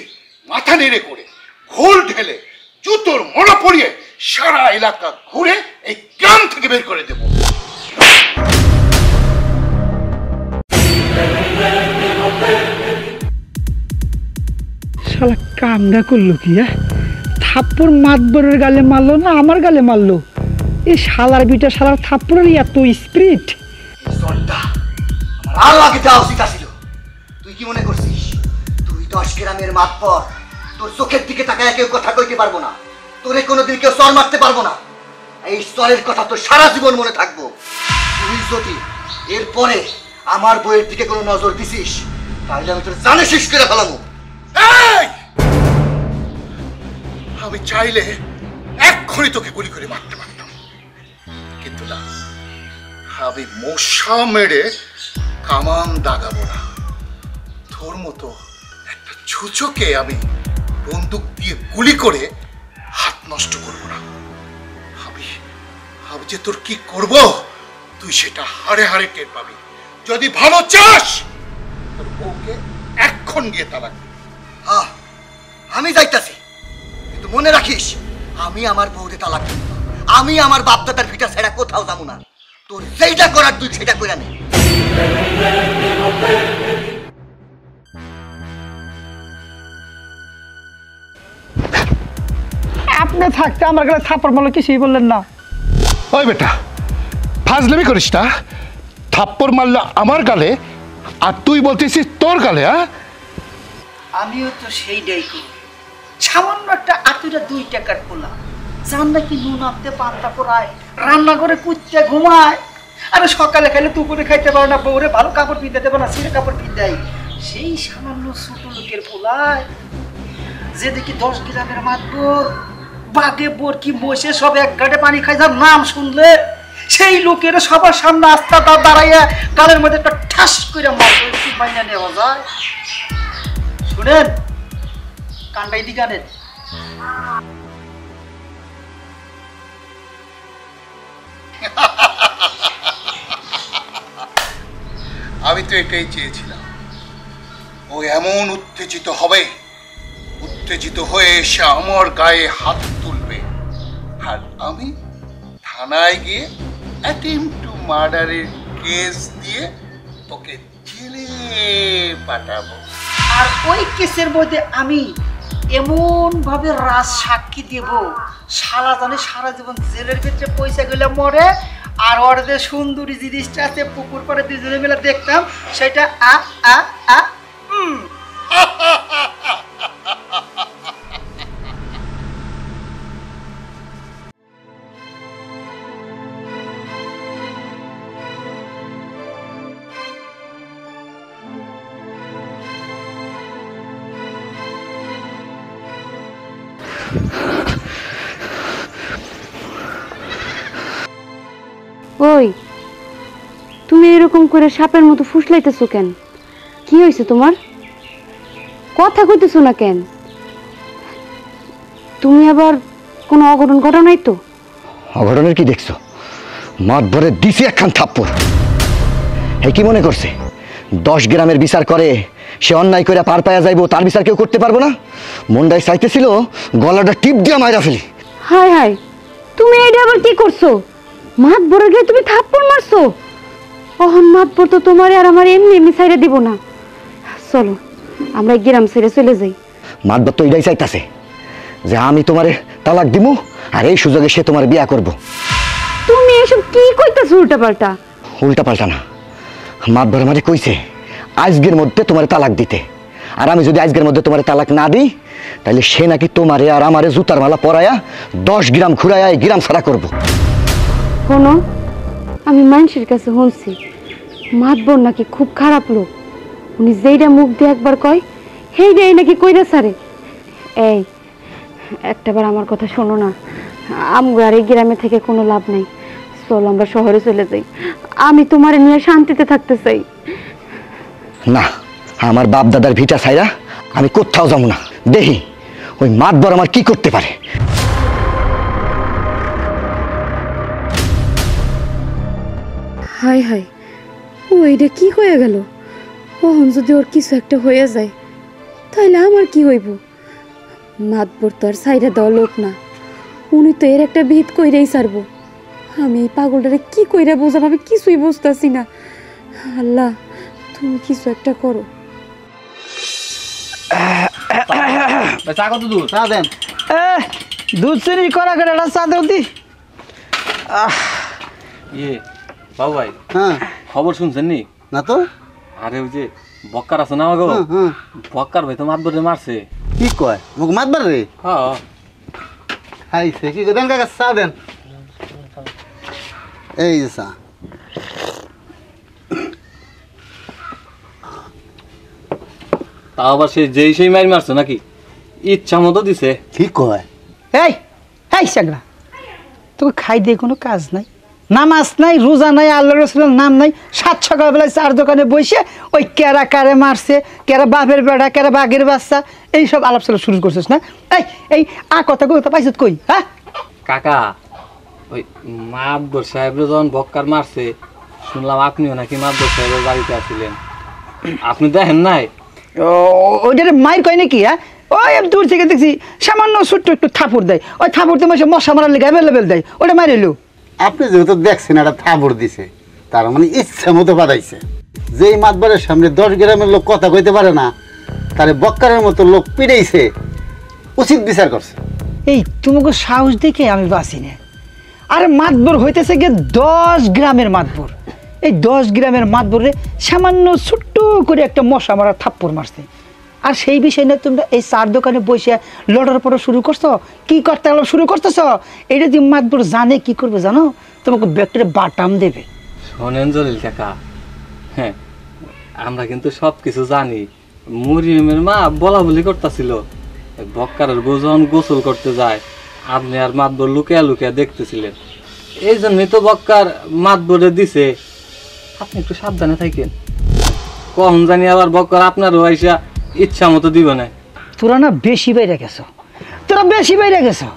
মাথা নেড়ে করে ঘোল ঢেলে জুতোর মোড়া পরিয়ে সারা এলাকা ঘুরে এই গ্রাম থেকে বের করে দেব।
শালা কামটা করলো কি? থাপ্পড় মাতবরের গালে মারলো না আমার গালে মারলো? এই শালার বিটা শালার থাপ্পড়ের এত স্পিরিট!
আল্লাহকে দেওয়া উচিত ছিল। তুই কি মনে করছিস তুই 10 গ্রামের মাতবর? তোর চোখের দিকে তাকায় কেউ কথা কইতে পারবো না, তোরে কোনোদিন কেউ চর মারতে পারবো না। এই চরের কথা তো সারা জীবন মনে থাকবো। তুই যদি এরপরে আমার বইয়ের দিকে কোনো নজর দিছিস তাহলে আমি তোর জানে শেষ করে ফেলাবো।
আমি চাইলে এক্ষুনি তোকে গুলি করে মারতে পারতাম, কিন্তু না, আমি মশা মেরে কামান দাগাবো না। তোর মতো একটা ছুচোকে আমি বন্দুক দিয়ে গুলি করে হাত নষ্ট করব না। আমি যে তোর কি করব তুই সেটা হাড়ে হাড়ে টের পাবি। যদি ভালো চাস তোর বউকে এখন গিয়ে তালাক দিবি।
আমি যাইতাছি, কিন্তু মনে রাখিস আমি আমার বউরে তালাক দিব না। আমি আমার বাপদাদার ভিটা ছেড়া কোথাও যাবো না। তোর যেটা করার তুই সেটা করে নে।
আপনি থাকতে আমার গালে থাপ্পড় মারলো, কিছুই বললেন না।
ওই বেটা, ফাজলামি করিস না। থাপ্পড় মারলো আমার গালে আর তুই বলতেছিস তোর গালে?
আমিও তো সেইটাই করি। সামান্য একটা আতুরা 2 টাকার পোলা, যার নাকি নুন আনতে পান্তা পোড়ায়, রান্না করে কুচ্ছে ঘুমায়, আরে সকালে খাইলে দুপুরে খাইতে পারে না, বউরে ভালো কাপড় পিনতে দেবে না, ছিঁড়ে কাপড় পিন্ধাই। সেই সামান্য ছোট লোকের পোলায় যে দেখি 10 গ্রামের মাতবর, বাঘে বরকি বসে সব এক গাড়ে পানি খাই, যার নাম শুনলে সেই লোকের সবার সামনে আস্তা দাঁড়াইয়া গালের মধ্যে একটা ঠাস করে মারবে, কি মাইনা নেওয়া যায়? শুনেন, কান্ডাই দি গানের
আমি তো এটাই চেয়েছিলাম। ও এমন উত্তেজিত হবে, উত্তেজিত হয়ে এসে আমার গায়ে হাত তুলবে, আর আমি থানায় গিয়ে অ্যাটেম্পট টু মার্ডারের কেস দিয়ে ওকে জেলে পাঠাবো।
আর ওই কেসের মধ্যে আমি এমন ভাবে রাজ সাক্ষী দেব, শালা জানে সারা জীবন জেলের ভিতরে পয়সা গেলে মরে। আর ওর যে সুন্দরী জিনিসটা আছে পুকুর পরে দুজনে মিলে দেখতাম, সেটা আ আ আ
ওই, তুমি এরকম করে সাপের মতো ফুসলাইতেছো কেন? কি হয়েছে তোমার? কথা কইতেছো না কেন? তুমি আবার কোনো অঘটন ঘটনা নাই তো?
অঘটনের কি দেখছো? মাতবরে দিছি একখান থাপ্পড়। হে কি মনে করছে 10 গ্রামের বিচার করে সে অন্যায় করে পার পায়া যাইবো, তার বিচার কেউ করতে পারবো না? মন্ডায় চাইতেছিল গলাটা টিপ দিয়ে মাইরা ফেলি।
হায় হায়, তুমি এইটা আবার কি করছো? মাতবরের গায়ে তুমি থাপ্পড় মারছো? অহন মাতবর তো তোমারে আর আমার এমনি এমনি ছাইড়া দিব না। চলো আমরা গ্রাম ছেড়ে চলে যাই।
মাতবর তো এটাই চাইতাছে যে আমি তোমারে তালাক দিমু, আর এই সুযোগে সে তোমার বিয়া করব।
তুমি এসব কি কইতাছো উল্টা পাল্টা?
উল্টা পাল্টা না, মাতবর আমারে কইছে আজকের মধ্যে তোমারে তালাক দিতে। আর আমি যদি আজকের মধ্যে তোমারে তালাক না দিই তাহলে সে নাকি তোমারে আর আমারে জুতার মালা পরায়া 10 গ্রাম ঘুরাইয়া এই গ্রাম ছাড়া করবো।
শোনো, আমি মানুষের কাছে শুনছি মাতবর নাকি খুব খারাপ লোক। উনি যেইটা মুখ দিয়ে একবার কয় সেইটাই নাকি কইরা ছাড়ে। এই একটাবার আমার কথা শোনো না, আমগো আর এই গ্রামে থেকে কোনো লাভ নাই। চলো আমরা শহরে চলে যাই, আমি তোমার নিয়ে শান্তিতে থাকতে চাই।
না, আমার বাপ দাদার ভিটা ছাইরা আমি কোথাও যাবো না। দেখি ওই মাতবর আমার কি করতে পারে।
হাই হাই, ও এইটা কি হয়ে গেল? ওহন যদি ওর কিছু একটা হয়ে যায় তাহলে আমার কি হইব? মাতবর তো আর সাইরা দেওয়া লোক না, উনি তো এর একটা ভিত কইরাই ছাড়বো। আমি এই পাগলটারে কি কইরা বোঝাবো, আমি কিছুই বুঝতেছি না। আল্লাহ, তুমি কিছু একটা করো।
চা কত দূর? চা দেন।
দুধ চিনি করা করে একটা চা দেও দি।
ইয়ে বাবু ভাই,
হ্যাঁ
খবর শুনছেন নি?
না তো।
আরে ওই যে বক্কার আছে না আমাকে, বক্কার ভাই তো মাতবরে মারছে।
কি কয় মোক মাতবার রে?
হ্যাঁ
খাইছে কি দেন কাকা, চা দেন। এই যে চা।
তা আবার সেই মারি মারছে নাকি? ইচ্ছা মতো দিছে।
কি কয়?
এই এই সাগরা, তোকে খাই দিয়ে কোনো কাজ নাই, নামাজ নাই, রোজা নাই, আল্লাহ রসুলের নাম নাই। সাত সকালবেলায় চার দোকানে বসে ওই কেরা কারে মারছে, কেরা বাপের বেড়া, কেরা বাঘের বাচ্চা, এইসব আলাপ সালাপ শুরু করছিস না? এই এই কথা পাইছত কই? হ্যাঁ
কাকা, ওই মাতবর সাহেব যখন বক্কার মারছে শুনলাম আপনিও নাকি মাতবর সাহেবের বাড়িতে আসছিলেন। আপনি দেখেন নাই?
ওইটারে মায়ের কয় নাকি? হ্যাঁ, ওই আমি দূর থেকে দেখছি সামান্য ছোট্ট একটু থাপুর দেয়, ওই থাপুরতে মশা মারার লেগে অ্যাভেলেবেল দেয়, ওটা মারে এলো।
আপনি যেহেতু দেখছেন একটা থাবড় দিছে, তার মানে ইচ্ছা মতো বাদাইছে। যেই মাতবারের সামনে 10 গ্রামের লোক কথা কইতে পারে না, তারে বক্কারের মতো লোক পিড়াইছে, উচিত বিচার করছে।
এই তোমাকে সাহস দেখে আমি বাঁচি না। আরে মাতবর হইতেছে গিয়ে 10 গ্রামের মাতবর। এই 10 গ্রামের মাতবরে সামান্য ছোট্ট করে একটা মশা মারা থাপ্পড় মারছে। আর সেই বিষয় নিয়ে তোমরা এই চার দোকানে বসে লড়ার পড়া শুরু করছো, কি করতে শুরু করতেছ? এটা যে মাতবর জানে কি করবে জানো? তোমাকে ব্যক্তির বাটাম দেবে।
শোনেন জলিল কাকা, হ্যাঁ আমরা কিন্তু সব কিছু জানি। মরিয়মের মা বলা বলি করতেছিল, বক্কারের বউ যখন গোসল করতে যায় আপনি আর মাতবর লুকিয়া লুকিয়া দেখতেছিলেন, এই জন্যই তো বক্কার মাতবরে দিছে। আপনি একটু সাবধানে থাকেন, কখন জানি আবার বক্কার আপনারও আইসা ইচ্ছা মতো দিব না।
তোরা না বেশি বাইরে গেছো, তোরা বেশি বাইরে গেছো।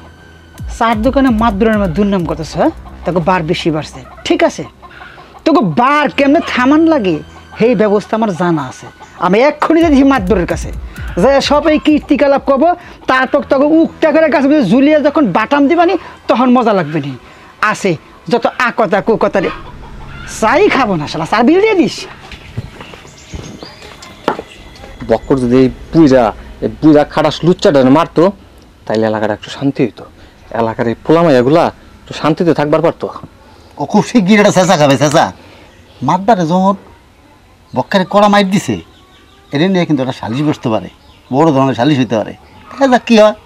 চার দোকানে মাতবরের নামে দুর্নাম করতেছ, হ্যাঁ? তোকে বার বেশি বাড়ছে, ঠিক আছে? তোকে বার কেমনে থামান লাগে সেই ব্যবস্থা আমার জানা আছে। আমি এক্ষুনি যাচ্ছি মাতবরের কাছে, যে সব এই কীর্তিকলাপ করবো, তারপর তোকে উকটা করে কাছে ঝুলিয়ে যখন বাটাম দিবানি তখন মজা লাগবে নি। আছে যত আকতা কুকতা রে, চাই খাবো না শালা, চার বিল দিয়ে দিস।
বক্কর যদি এই বুইরা খাটাস লুচ্চাটা মারতো তাইলে এলাকাটা একটু শান্তি হইতো, এলাকার এই পোলামাইয়াগুলা একটু শান্তিতে থাকবার পারতো।
ও খুব শিগগির একটা চেঁচা খাবে। চেঁচা মাতবারে যখন বক্কারে কড়া মাইর দিছে, এটা নিয়ে কিন্তু একটা সালিশ বসতে পারে, বড় ধরনের সালিশ হইতে পারে। দেখা যাক কি হয়।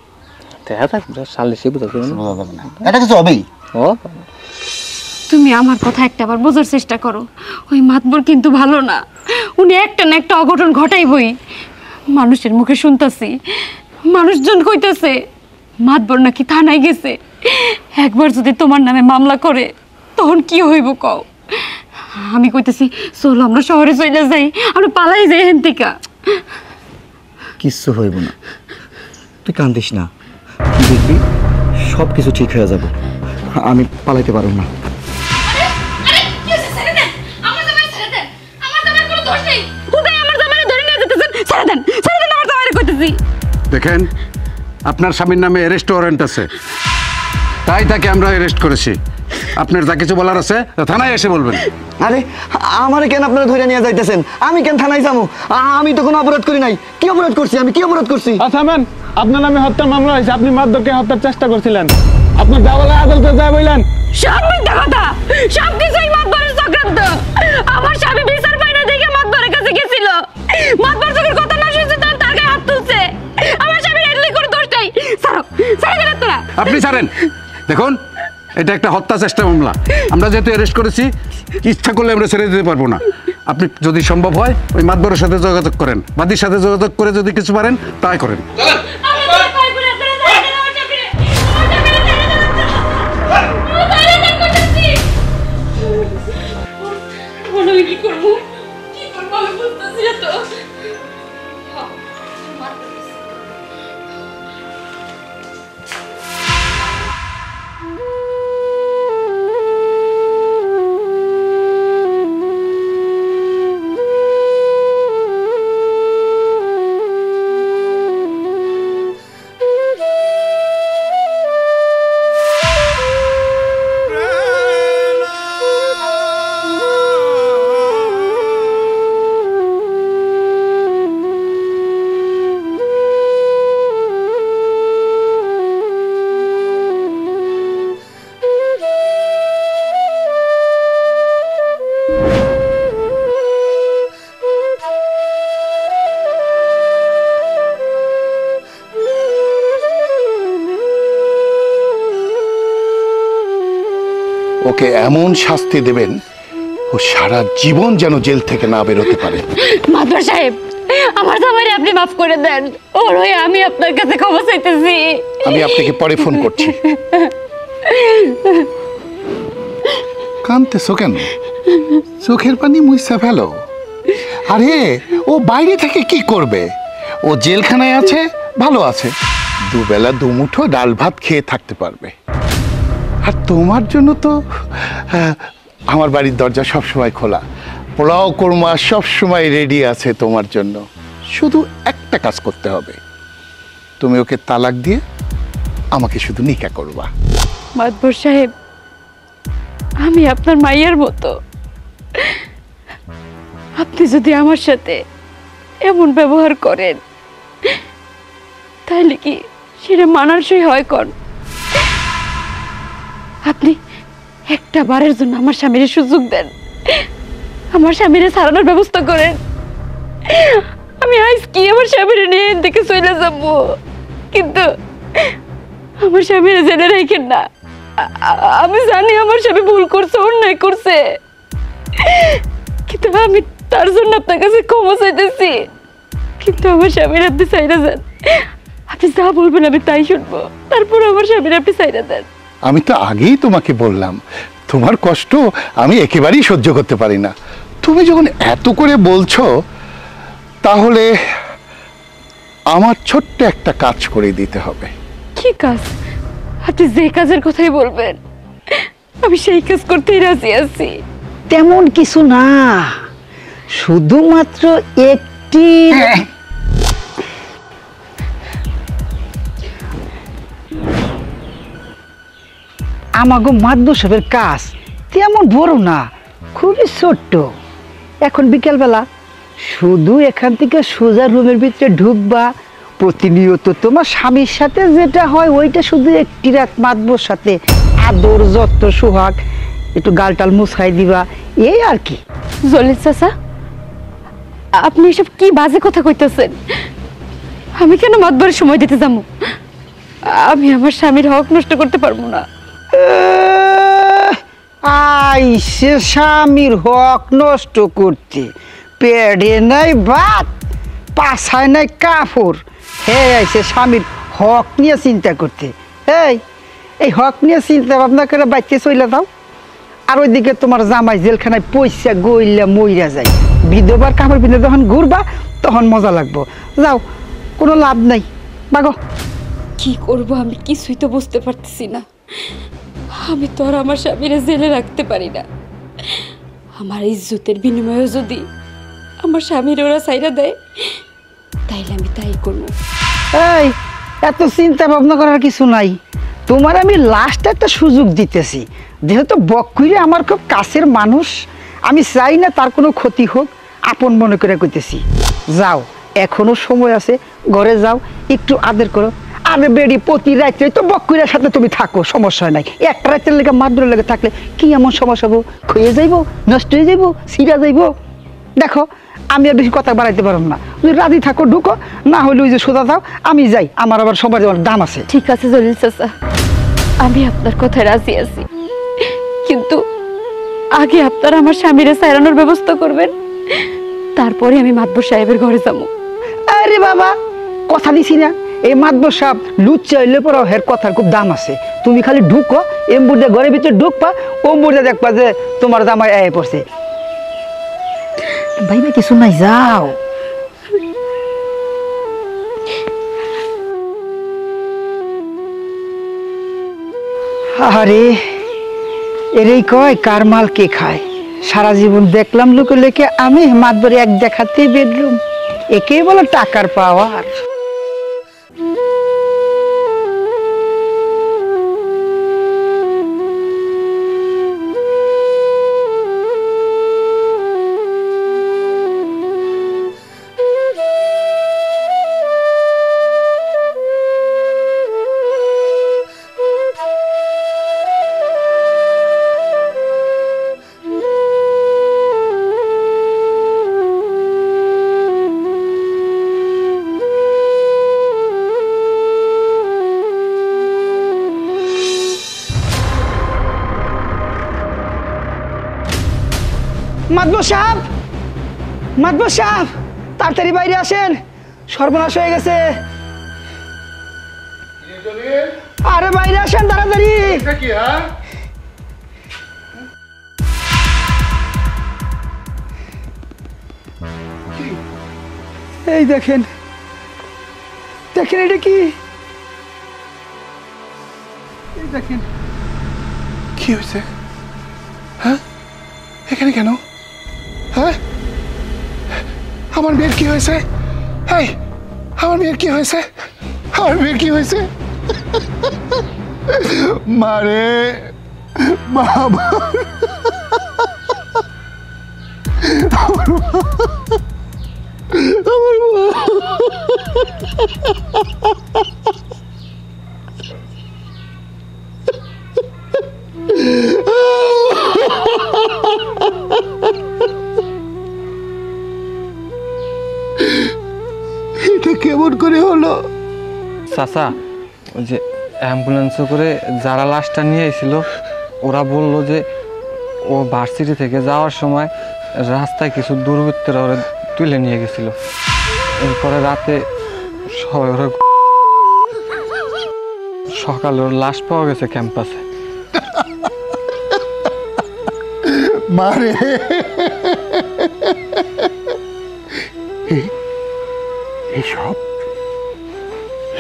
দেখা থাক সালিশে বুঝা
বোঝা যাবে না, এটা কিছু হবেই।
ও
তুমি আমার কথা একটাবার বোঝার চেষ্টা করো। ওই মাতবর কিন্তু ভালো না, উনি একটা না একটা অঘটন ঘটাইবই। মানুষের মুখে শুনতাছি, মানুষজন কইতাছে মাতবর নাকি থানায় গেছে। একবার যদি তোমার নামে মামলা করে তখন কি হইব কও? আমি কইতেছি চলো আমরা শহরে চলে যাই, আমরা পালাই যাই এখান থেকে।
কিচ্ছু হইব না, তুই কান্দিস না, দেখবি সব কিছু ঠিক হয়ে যাবে। আমি পালাইতে পারব না।
দেখেন, আপনার স্বামীর নামে অ্যারেস্ট ওয়ারেন্ট আছে, তাই তাকে আমরা অ্যারেস্ট করেছি। আপনার যা কিছু বলার আছে থানায় এসে বলবেন।
আরে আমারে কেন আপনারা ধরে নিয়ে যাইতেছেন? আমি কেন থানায় যাবো? আমি তো কোনো অপরাধ করি নাই। কি অপরাধ করছি আমি? কি অপরাধ করছি?
থামেন, আপনার নামে হত্যার মামলা হয়েছে, আপনি মাদককে হত্যার চেষ্টা করছিলেন। আপনার যা বলে আদালতে যা বললেন
সব মিথ্যা কথা, সবকিছুই মাতবরের চক্রান্ত। আমার স্বামী বিচার পায় না দেখে মাতবরের কাছে গেছিল। মাতবর যখন কথা না শুনছে তখন তার গায়ে হাত তুলছে। আমার স্বামীর এডলি করে দোষ নাই। ছাড়ো, ছেড়ে দেবেন তোরা।
আপনি ছাড়েন। দেখুন, এটা একটা হত্যা চেষ্টা মামলা। আমরা যেহেতু অ্যারেস্ট করেছি, ইচ্ছা করলে আমরা ছেড়ে দিতে পারবো না। আপনি যদি সম্ভব হয় ওই মাতবরের সাথে যোগাযোগ করেন, বাদীর সাথে যোগাযোগ করে যদি কিছু পারেন তাই করেন। ওকে এমন শাস্তি দেবেন ও সারা জীবন যেন জেল থেকে না বেরোতে পারে।
মাদবর সাহেব, আমার জামাইরে আপনি মাফ করে দেন। ওর হয়ে আমি আপনার কাছে ক্ষমা চাইতেছি।
আমি আপনাকে পরে ফোন করছি। কাঁদতেছো কেন? চোখের পানি মুইসা ফেলো। আরে ও বাইরে থেকে কি করবে? ও জেলখানায় আছে, ভালো আছে, দুবেলা দুমুঠো ডাল ভাত খেয়ে থাকতে পারবে। আর তোমার জন্য তো আমার বাড়ির দরজা সবসময় খোলা, পোলাও কোরমা সবসময় রেডি আছে তোমার জন্য। শুধু একটা কাজ করতে হবে, তুমি ওকে তালাক দিয়ে আমাকে শুধু নিকা করবা।
মাদবর সাহেব, আমি আপনার মাইয়ার মতো। আপনি যদি আমার সাথে এমন ব্যবহার করেন তাহলে কি সেটা মানানসই হয়? কোন আপনি একটা বারের জন্য আমার স্বামীর সুযোগ দেন, আমার স্বামীরে ছাড়ানোর ব্যবস্থা করেন। আমি আজ কি আমার স্বামীর নিয়ে দেখে চলে যাবো, কিন্তু আমার স্বামীরে জেনে রাখেন না। আমি জানি আমার স্বামী ভুল করছে, অন্যায় করছে, কিন্তু আমি তার জন্য আপনার কাছে ক্ষমা চাইতেছি। কিন্তু আমার স্বামীর আপনি চাইরা যান, আপনি যা বলবেন আমি তাই শুনবো। তারপর আমার স্বামীর আপনি চাইরা দেন।
আমি তো আগেই তোমাকে বললাম তোমার কষ্ট আমি একেবারেই সহ্য করতে পারি না। তুমি যখন এত করে বলছো তাহলে আমার ছোট্ট একটা কাজ করে দিতে হবে।
কি কাজ? আপনি যে কাজের কথাই বলবেন আমি সেই কাজ করতেই রাজি আছি।
তেমন কিছু না, শুধুমাত্র একটি আমাগো মাদবর সাহেবের কাজ তেমন বড় না, খুবই ছোট্ট। এখন বিকেলবেলা শুধু এখান থেকে সোজা রুমের ভিতরে ঢুকবা, প্রতিনিয়ত তোমার স্বামীর সাথে যেটা হয় ওইটা শুধু একটি রাত মাদবর সাথে আদর যত্ন সোহাগ একটু গালটাল মুছাই দিবা, এই আর কি।
জলিল চাচা, আপনি এসব কি বাজে কথা কইতেছেন? আমি কেন মাতবরের সময় দিতে যাবো? আমি আমার স্বামীর হক নষ্ট করতে পারবো না।
আইসে স্বামীর হক নষ্ট করতে, পেড়ে নাই ভাত, পাছায় নাই কাপড়, হে আইসে স্বামীর হক নিয়ে চিন্তা করতে। এই হক নিয়ে চিন্তা ভাবনা করে বাইতে চলে যাও, আর ওইদিকে তোমার জামাই জেলখানায় পয়সা গইলা মইরা যায়। বিধবার কাপড় পিনে যখন ঘুরবা তখন মজা লাগবো। যাও, কোনো লাভ নাই, বাগো।
কি করব আমি কিছুই তো বুঝতে পারতেছি না। আমি তো আর আমার স্বামীরে জেলে রাখতে পারি না। আমার ইজ্জতের বিনিময়ে যদি আমার স্বামীর ওরা সাইরা দেয় তাইলে আমি তাই করবো।
এই এত চিন্তা ভাবনা করার কিছু নাই, তোমার আমি লাস্ট একটা সুযোগ দিতেছি। যেহেতু বক্কুইরে আমার খুব কাছের মানুষ, আমি চাই না তার কোনো ক্ষতি হোক, আপন মনে করে কইতেছি। যাও, এখনো সময় আছে, ঘরে যাও, একটু আদর করো। আরে বেড়ি প্রতি রাত্রে তো বক্কুইরের সাথে তুমি থাকো, সমস্যা নাই। একটা রাতের লেগে মাদ্রের লেগে থাকলে কি এমন সমস্যা হবো? ক্ষয়ে যাইবো, নষ্ট হয়ে যাইবো, ছিঁড়া যাইবো। দেখো, আমি আর বেশি কথা বাড়াইতে পারব না, যদি রাজি থাকো ঢুকো, না হলে ওই যে সোজা যাও, আমি যাই, আমার আবার সবার যাওয়ার দাম আছে।
ঠিক আছে জলিল চাচা, আমি আপনার কথায় রাজি আছি, কিন্তু আগে আপনারা আমার স্বামীরে সাইরানোর ব্যবস্থা করবেন, তারপরে আমি মাতবর সাহেবের ঘরে যাবো।
আরে বাবা, কথা দিছি না, এই মাতবর সাহেব লুচ্চা হইলে পরে হের কথার খুব দাম আছে। তুমি খালি ঢুকো, এমবুড়ে ঘরের ভিতরে ঢুকবা, ওমবুড়ে দেখবা যে তোমার জামাই আয় পড়ছে। ভাইবা কিছু নাই, যাও। আরে এরই কয় কার মাল কে খায়। সারা জীবন দেখলাম লোকে লেখে, আমি মাতবরে এক দেখাতেই বেডরুম, একেই বলে টাকার পাওয়ার। মাতবর সাহেব, মাতবর সাহেব, তাড়াতাড়ি বাইরে আসেন, সর্বনাশ হয়ে গেছে। আরে বাইরে আসেন তাড়াতাড়ি। এই দেখেন, দেখেন এটা কি? এই দেখেন
কি হয়েছে? হ্যাঁ, এখানে কেন? হ্যাঁ, আমার মেয়ের কি হয়েছে? এই, আমার মেয়ের কি হয়েছে? আমার মেয়ের কি হয়েছে? মারে বাবা, আমার মা, এটা কেমন করে হলো?
চাচা, ওই যে অ্যাম্বুলেন্সে করে যারা লাশটা নিয়ে এসেছিল ওরা বললো যে ও ভার্সিটি থেকে যাওয়ার সময় রাস্তায় কিছু দুর্বৃত্তরা ওরা তুলে নিয়ে গেছিল। এরপরে রাতে সবাই ওরা, সকালে ওর লাশ পাওয়া গেছে ক্যাম্পাসে।
মারে, এসব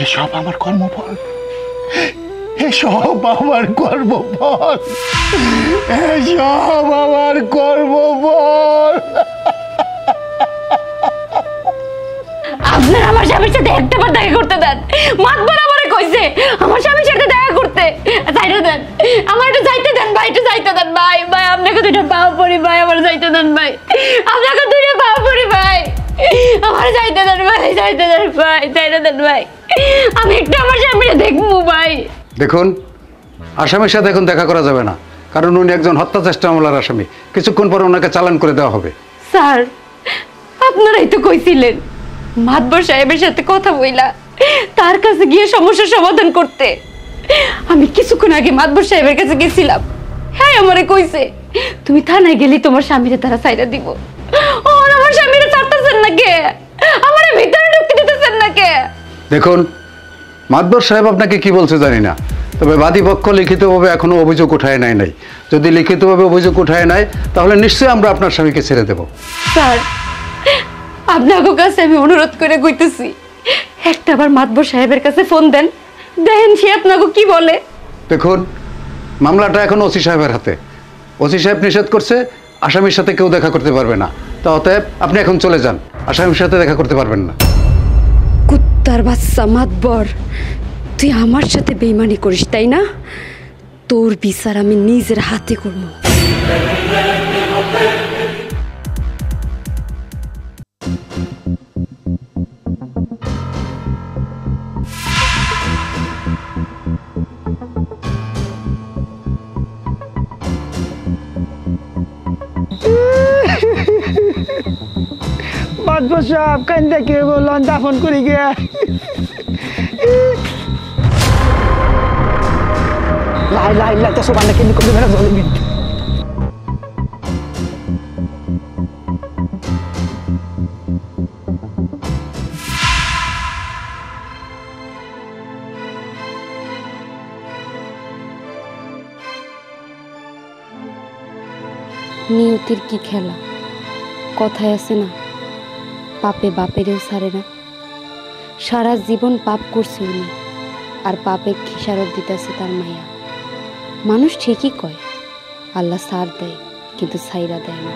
এসব আমার কর্মফল, এসব আমার কর্মফল, এসব আমার কর্মফল।
আপনার আমার স্বামীর সাথে একটাবার দেখা করতে দেন। মাতবার আমারে কইছে আমার স্বামীর সাথে দেখা করতে, যাইতে দেন, আমার একটু যাইতে দেন ভাই, একটু যাইতে দেন ভাই। ভাই আপনাকে দুইটা পাও পড়ি ভাই, আমার যাইতে দেন ভাই, আপনাকে দুইটা পাও পড়ি ভাই, আমার যাইতে দেন ভাই, যাইতে দেন ভাই, যাইতে দেন ভাই, আমি একটু আমার স্বামীরে দেখবো ভাই।
দেখুন, আসামির সাথে এখন দেখা করা যাবে না, কারণ উনি একজন হত্যা চেষ্টা মামলার আসামি। কিছুক্ষণ পর ওনাকে চালান করে দেওয়া হবে।
স্যার, আপনারাই তো কইছিলেন মাতবর সাহেবের সাথে কথা বইলা তার কাছে গিয়ে সমস্যার সমাধান করতে। আমি কিছুক্ষণ আগে মাতবর সাহেবের কাছে গেছিলাম, হ্যাঁ আমারে কইছে তুমি থানায় গেলি তোমার স্বামীরে তারা সাইরা দিব। ওর আমার স্বামীরে ছাড়তেছেন না কে? আমারে ভিতরে ঢুকতে দিতেছেন না কে?
দেখুন, মাতবর সাহেব আপনাকে কি বলছে জানি না, তবে বাদী পক্ষ লিখিতভাবে এখনো অভিযোগ উঠায় নাই। যদি লিখিতভাবে অভিযোগ উঠায় নাই তাহলে নিশ্চয়ই আমরা আপনার স্বামীকে ছেড়ে দেব।
স্যার, আপনাকে কাছে আমি অনুরোধ করে কইতেছি, একটাবার মাতবর সাহেবের কাছে ফোন দেন, দেখেন সে আপনাকে কি বলে।
দেখুন, মামলাটা এখন ওসি সাহেবের হাতে। ওসি সাহেব নিষেধ করছে আসামির সাথে কেউ দেখা করতে পারবে না। তা অতএব আপনি এখন চলে যান, আসামির সাথে দেখা করতে পারবেন না।
কুত্তার বাচ্চা মাতবর, তুই আমার সাথে বেইমানি করিস তাই না? তোর বিচার আমি নিজের হাতে করব।
মাতবর সাহেব কান্দা কে বললাম দাফন করে গিয়া। লাই লাই লাই তো সবাই নাকি নিকম মেরা জলমিন।
নিয়তির কি খেলা, কথায় আছে না, পাপে বাপেরেও ছাড়ে না। সারা জীবন পাপ করছে উনি, আর পাপের খেসারত দিতেছে তার মায়া। মানুষ ঠিকই কয় আল্লাহ ছাড় দেয়, কিন্তু ছাইরা দেয় না।